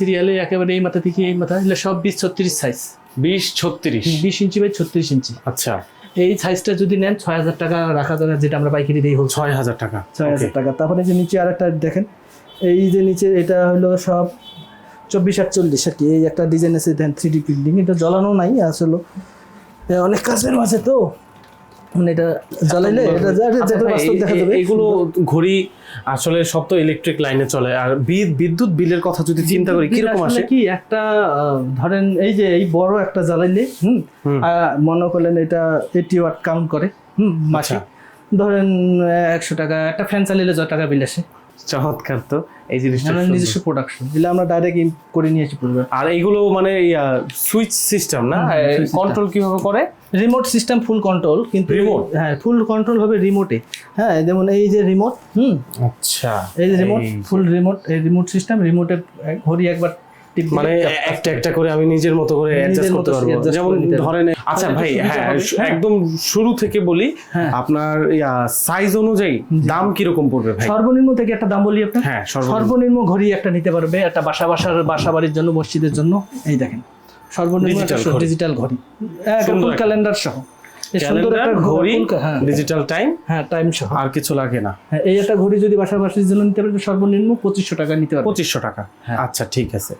সিরিয়ালে একেবারে এই মাথা থেকে এই মাথা এগুলো সব 20-36 সাইজ, 20-36 20 ইঞ্চি বাই 36 ইঞ্চি। আচ্ছা, এই সাইজটা যদি নেন 6000 টাকা রাখা যাবে, যেটা আমরা পাইকারি দিই হোল 6000 টাকা। 6000 টাকা। তারপরে যে নিচে আরেকটা দেখেন, এই যে নিচে এটা হলো সব 24-48 আর কি। এই একটা ডিজাইন আছে দেন 3D প্রিন্টিং, এটা জ্বালানো নাই আসলে, অনেক কাজের মাঝে তো মানে এটা জ্বালাইলে এটা আচ্ছা ভাই, বাস্তব দেখা যাবে। এগুলো ঘড়ি আসলে সব তো ইলেকট্রিক লাইনে চলে, আর বিদ্যুৎ বিলের কথা যদি চিন্তা করি কিরকম আসে? কি একটা ধরেন এই যে এই বড় একটা জ্বালাইলে মনে করলেন এটা 80 ওয়াট কাউন্ট করে মাসে, ধরেন 100 টাকা। একটা ফ্যান চালিয়ে যত টাকা বিল আসে। চমৎকার তো এই জিনিসটা, নিজস্ব প্রোডাকশন দিলে আমরা ডাইরেক্ট করে নিয়ে এসে পড়বো। আর এইগুলো মানে সুইচ সিস্টেম না, কন্ট্রোল কিভাবে করে? রিমোট সিস্টেম, ফুল কন্ট্রোল, কিন্তু রিমোট, হ্যাঁ ফুল কন্ট্রোল হবে রিমোটে। হ্যাঁ যেমন এই যে রিমোট, আচ্ছা এই যে রিমোট, ফুল রিমোট, এই রিমোট সিস্টেম। রিমোটে ঘড়ি একবার মানে একটা একটা করে আমি নিজের মতো করে অ্যাডজাস্ট করতে পারবো, যেমন ধরেন। আচ্ছা ভাই, হ্যাঁ একদম শুরু থেকে বলি, আপনার সাইজ অনুযায়ী দাম কিরকম পড়বে ভাই? সর্বনিম্ন থেকে একটা দাম বলি আপনার। হ্যাঁ, সর্বনিম্ন ঘড়ি একটা নিতে পারবে একটা বাসা বাড়ির জন্য, মসজিদের জন্য। এই দেখেন সর্বনিম্ন ডিজিটাল ঘড়ি, ফুল ক্যালেন্ডার সহ, এই সুন্দর একটা ঘড়ি, ডিজিটাল টাইম, হ্যাঁ টাইম সহ, আর কিছু লাগে না। হ্যাঁ এই একটা ঘড়ি যদি বাসা বাড়ির জন্য নিতে পারবে সর্বনিম্ন 2500 টাকা নিতে পারবে। 2500 টাকা, আচ্ছা ঠিক আছে।